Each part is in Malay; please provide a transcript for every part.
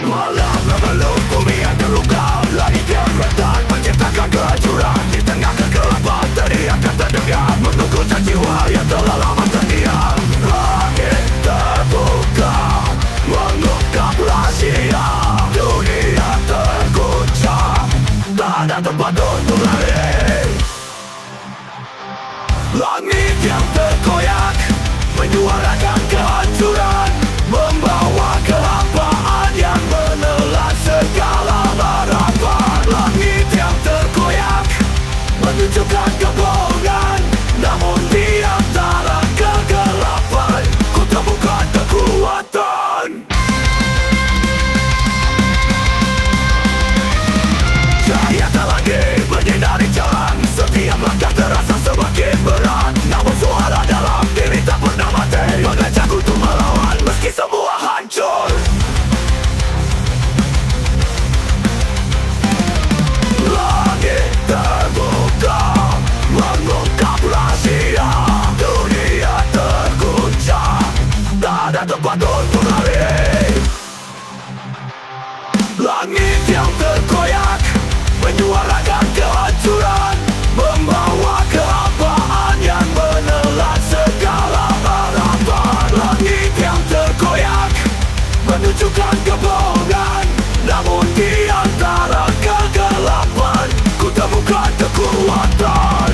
Malam mengeluh, bumi yang terluka, langit yang retak menciptakan kehancuran. Di tengah kegelapan teriakan terdengar, mengukuhkan jiwa yang telah lama terdiam. Langit terbuka, mengungkap rahasia. Dunia terguncang, tak ada tempat untuk lari. Langit yang terkoyak, menyuarakan kehancuran, membawa kehampaan yang menelan segala harapan. Langit yang terkoyak, menunjukkan kebohongan, namun di antara kegelapan ku temukan kekuatan. Cahaya tak lagi menyinari jalan, setiap langkah terasa semakin berat. Namun suara dalam diri tak pernah mati, mengajakku untuk melawan meski semua hancur. Langit terbuka, mengungkap rahasia. Dunia terguncang, tak ada tempat untuk lari. Langit yang terkoyak, menyuarakan kehancuran, membawa kehampaan yang menelan segala harapan. Langit yang terkoyak, menunjukkan kebohongan, namun di antara kegelapan ku temukan kekuatan.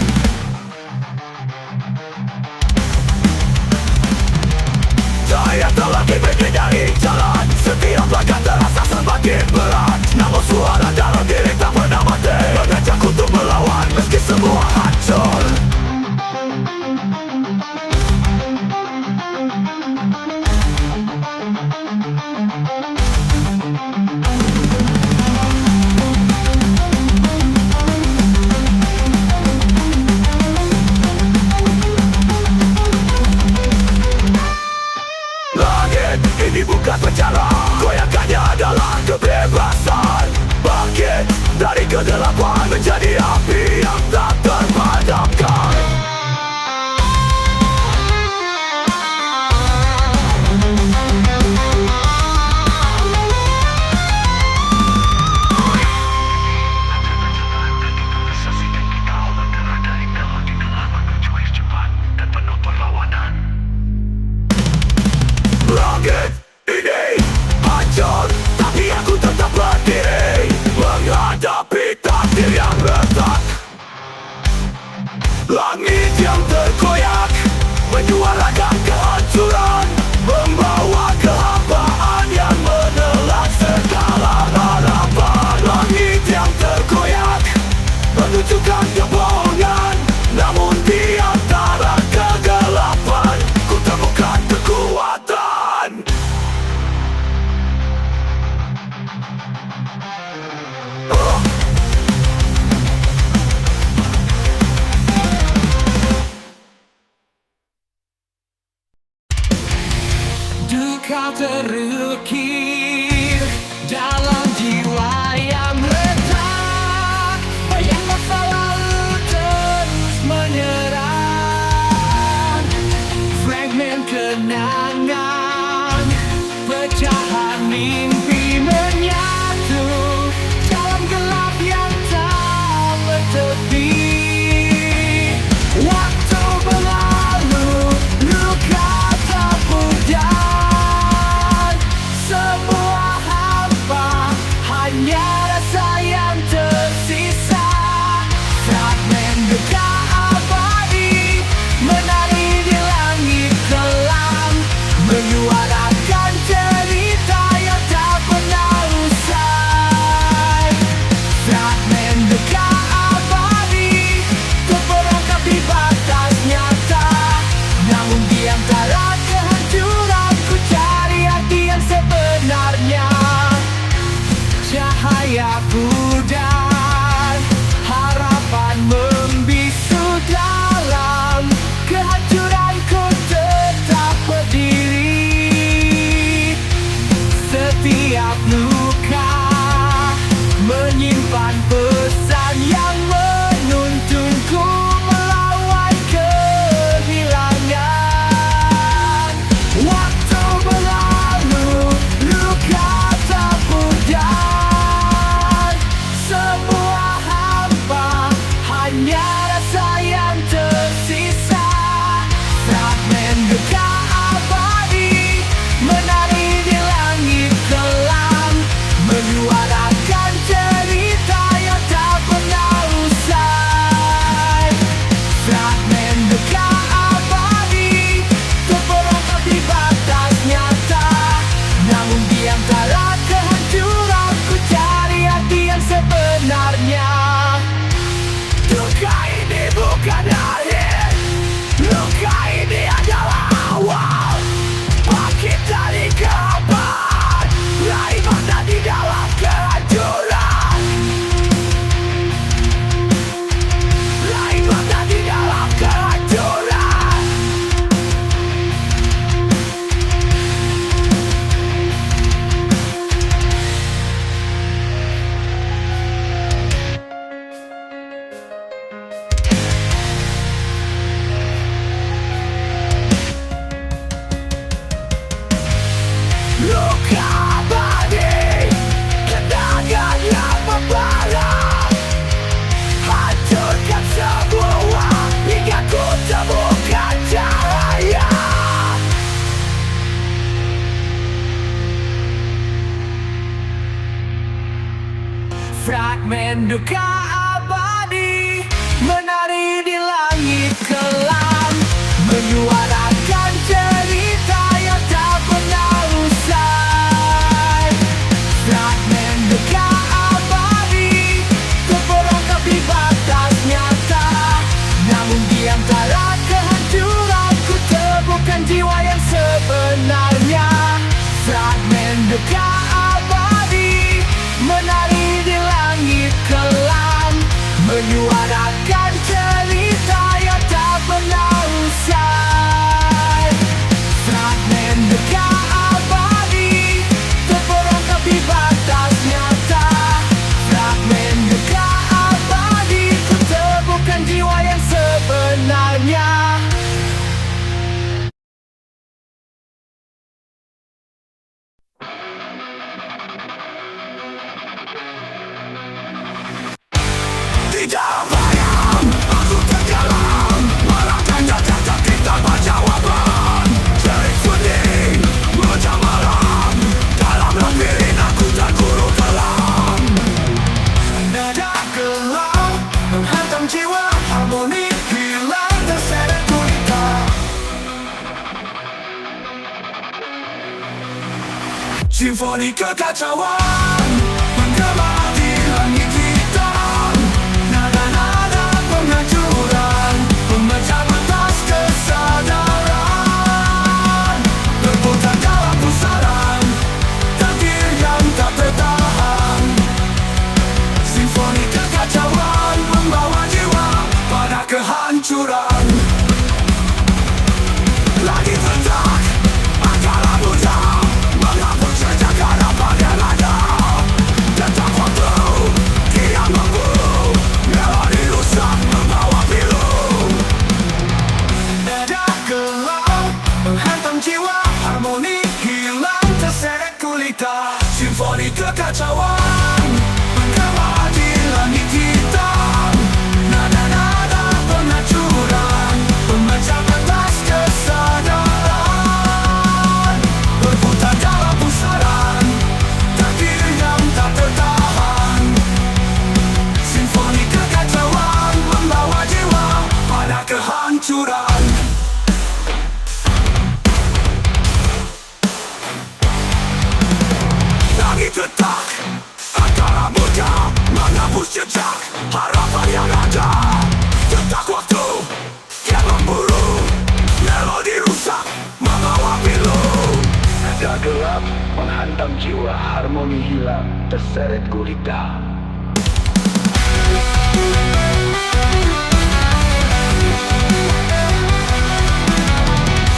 Cahaya tak lagi menyinari jalan, setiap langkah terasa semakin berat. Namun suara dalam diri tak pernah mati, mengajakku untuk melawan meski semua hancur. Langit ini bukan penjara, goyakannya adalah kebebasan. Bangkit dari kegelapan menjadi api yang tak terpadamkan. Langit ini hancur, tapi aku tetap berdiri menghadapi takdir yang retak. Langit yang terkoyak, menyuarakan kehancuran, membawa kehampaan yang menelan segala harapan. Langit yang terkoyak, menunjukkan kebohongan, namun di antara kegelapan ku temukan kekuatan. Duka terukir dalam jiwa yang retak, bayang masa lalu terus menyerang. Fragmen kenangan, pecahan mimpi menyatu dalam gelap yang tak bertepi. Waktu berlalu, luka tak pudar, Fragmen duka abadi menari di langit kelam, menyuarakan cerita yang tak pernah usai. Fragmen duka abadi terperangkap di batas nyata, namun di antara kehancuran ku temukan jiwa yang sebenarnya. Fragmen duka abadi menari di langit kelam, menyuarakan cerita yang tak pernah usai. Fragmen duka abadi terperangkap di batas nyata, fragmen duka abadi ku temukan jiwa yang sebenarnya. Tidak bayang, aku tenggelam, merangkai jajak kita berjawaban. Cerit sunyi, macam malam, dalam labirin aku terkurung dalam. Nada gelap menghantam jiwa, harmoni hilang terseret gulita. Simfoni kekacauan menggema di langit hitam. Nada-nada penghancuran memecah batas kesadaran, berputar dalam pusaran takdir yang tak tertahan. Simfoni kekacauan membawa jiwa pada kehancuran. Langit retak, angkara muda menghapus jejak harapan yang ada. Datang waktu, kian memburu, melodi rusak membawa pilu. Nada gelap menghantam jiwa, harmoni hilang terseret gulita. Simfoni kekacauan menggema di langit hitam. Nada-nada penghancuran memecah batas kesadaran, berputar dalam pusaran takdir yang tak tertahan. Simfoni kekacauan membawa jiwa pada kehancuran. Langit retak, angkara murka menghapus jejak harapan yang ada. Detak waktu, kian memburu, melodi rusak membawa pilu. Nada gelap menghantam jiwa, harmoni hilang terseret gulita.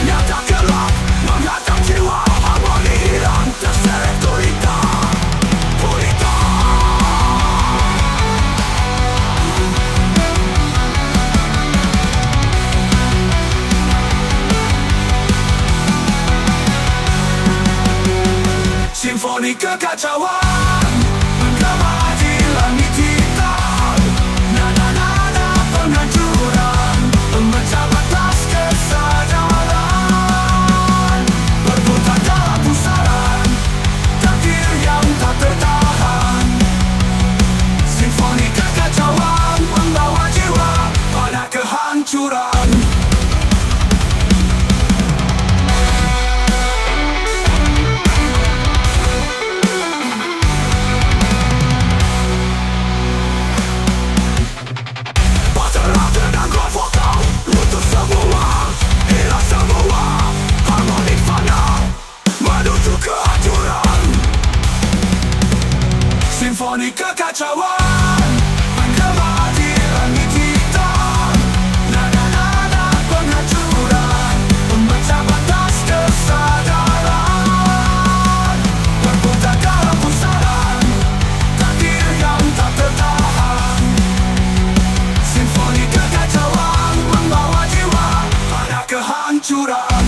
Nada gelap menghantam jiwa, harmoni hilang terseret gulita. Gulita. Simfoni kekacauan menggema di langit hitam. Nada-nada penghancuran memecah batas kesadaran, berputar dalam pusaran takdir yang tak tertahan. Simfoni kekacauan membawa jiwa pada kehancuran. Baterai dengan gol vokal, luntur semua, hilang semua, harmoni fana menuju kehancuran. Simfoni kekacauan menggema di langit hitam. Nada-nada penghancuran memecah batas kesadaran, berputar dalam pusaran takdir yang tak tertahan. Simfoni kekacauan membawa jiwa pada kehancuran.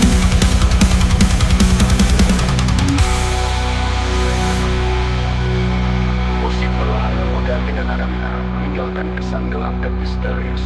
Musik perlahan mengganti dengan nada meninggalkan kesan gelap dan misterius.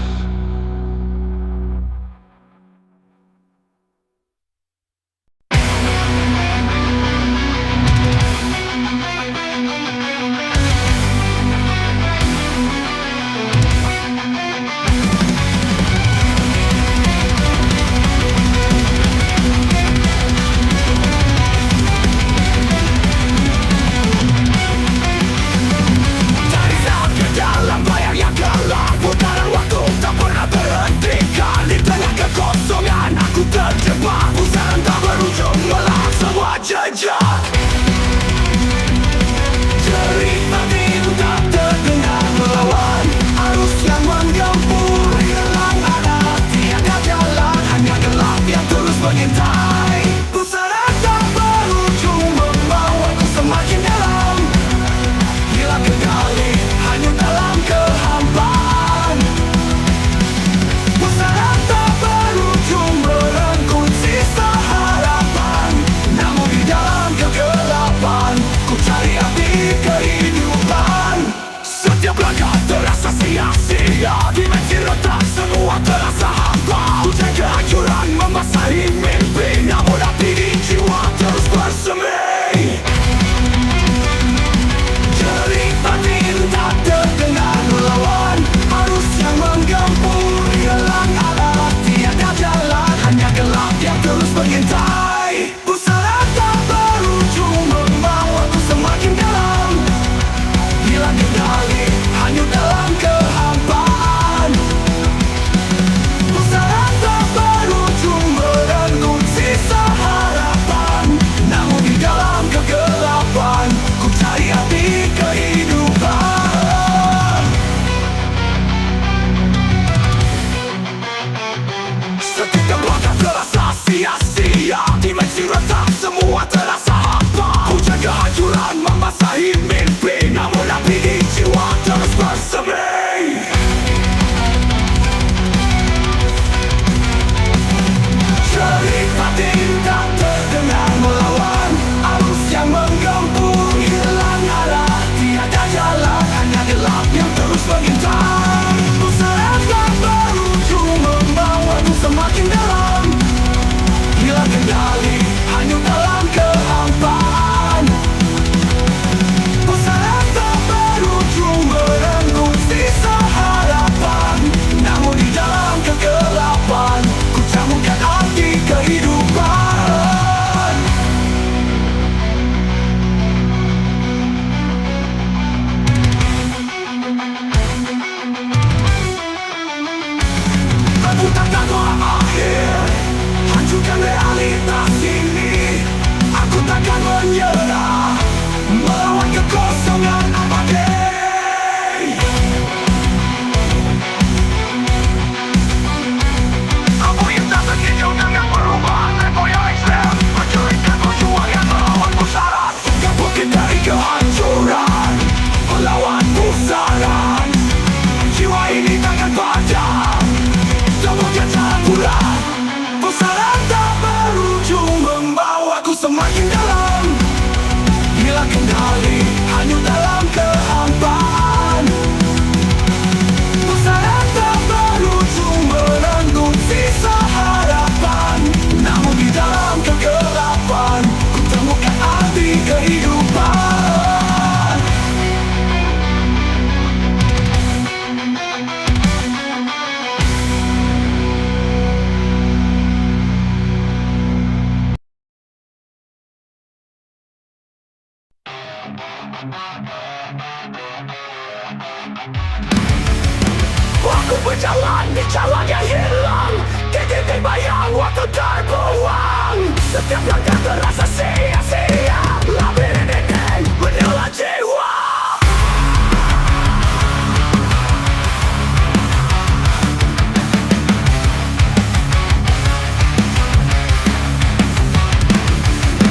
berjalan di jalan yang hilang, titik bayang waktu terbuang. Setiap langkah terasa sia-sia, labirin ini menyela jiwa.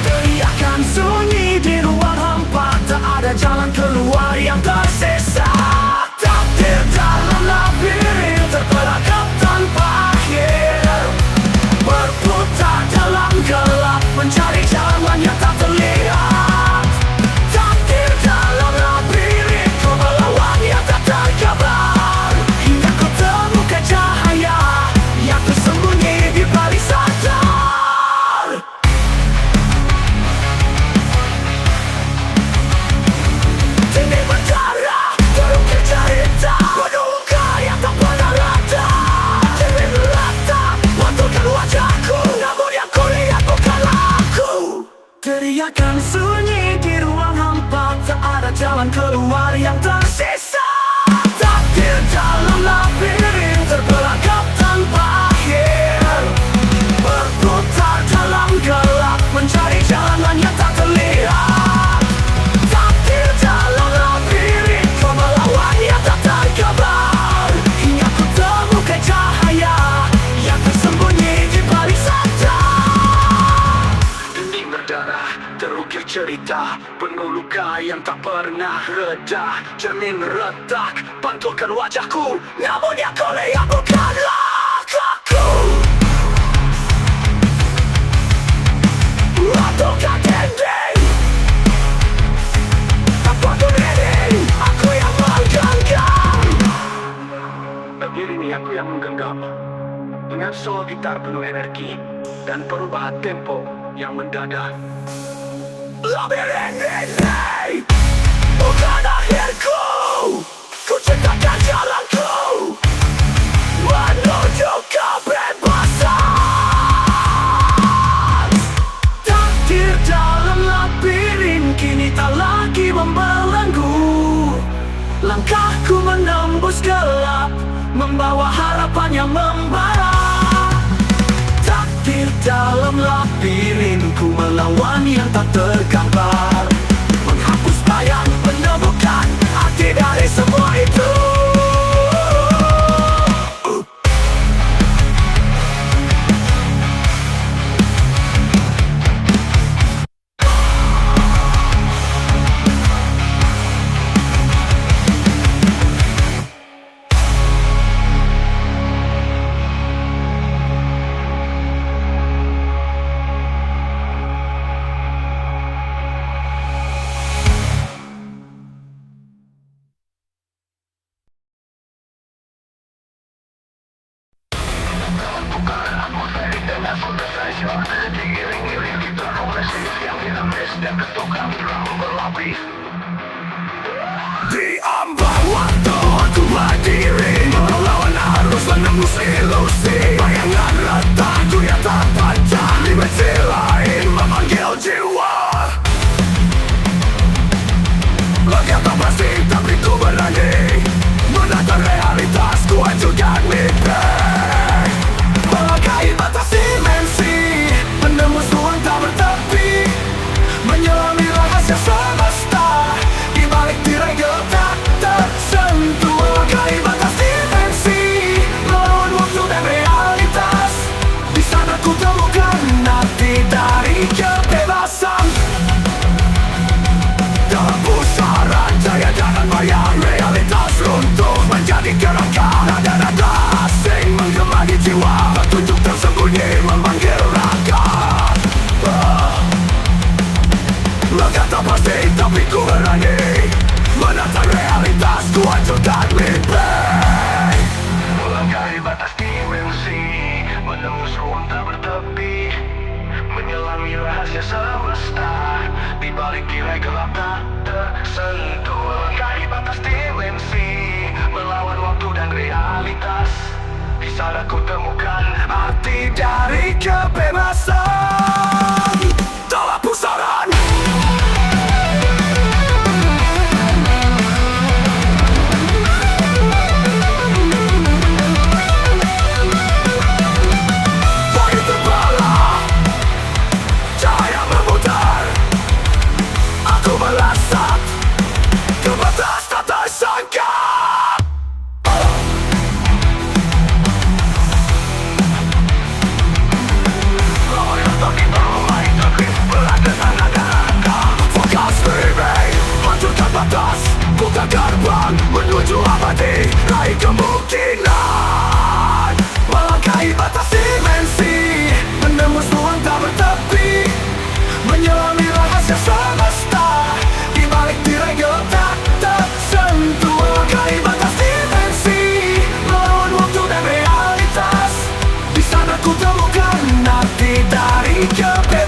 Teriakan sunyi di ruang hampa, tak ada jalan keluar yang tersisa. Takdir dalam labirin terperangkap tanpa akhir, berputar dalam gelap mencari jalan yang tak terlihat. Takdir dalam labirin ku melawan yang tak terkabar, hingga ku temukan cahaya yang tersembunyi di balik sadar. Ini berdarah, terukir cerita penuh luka yang tak pernah reda. Diri retak, pantulkan wajahku, namun yang ku lihat bukanlah aku. Teriakan sunyi di ruang hampa, tak ada jalan keluar yang tersisa. Takdir dalam labirin terperangkap tanpa akhir, berputar dalam gelap mencari jalan yang tak terlihat. Takdir dalam labirin ku melawan yang tak terkabar, hingga ku temukan cahaya yang tersembunyi di balik sadar. Ini berdarah, terukir cerita penuh luka yang tak pernah reda. Cermin retak, pantulkan wajahku, namun yang kau lihat bukanlah aku. Pantulkan dinding, tanpa dinding, aku yang menggenggam. Begini nih aku yang menggenggam, dengan solo gitar penuh energi dan perubahan tempo yang mendadak. Labirin ini bukan akhirku, ku ciptakan jalanku menuju kebebasan. Takdir dalam labirin kini tak lagi membelenggu, langkahku menembus gelap, membawa harapan yang membara. Takdir dalam labirin ku melawan yang tak tergambar, menghapus bayang, menemukan arti dari semua itu. Diiring-iring kita oleh yang dinamis dan ketukan drum berlapis. Di ambang waktu aku berdiri, melawan arus menembus ilusi. Bayangan retak, dunia terbaca, dimensi lain memanggil jiwa. Langkah tak pasti tapi ku berani menatap realitas, ku hancurkan mimpi. Melangkahi batas dimensi, menembus ruang tak bertepi, menyelami rahasia semesta di balik tirai gelap tak tersentuh. Melangkahi batas dimensi, melawan waktu dan realitas, di sana ku temukan arti dari kebebasan. Dalam pusaran jaya dan bayang, realitas runtuh menjadi gerakan. Nada-nada asing menggema di jiwa, petunjuk tersembunyi memanggil raga. Langkah tak pasti tapi ku berani menatap realitas, ku hancurkan mimpi. Melangkahi batas dimensi, menembus ruang tak bertepi, menyelami rahasia semesta di balik tirai gelap tak tersentuh. Melangkahi batas dimensi, melawan waktu dan realitas, di sana ku temukan arti dari kebebasan. Dalam pusaran Ku temukan arti dari kebebasan.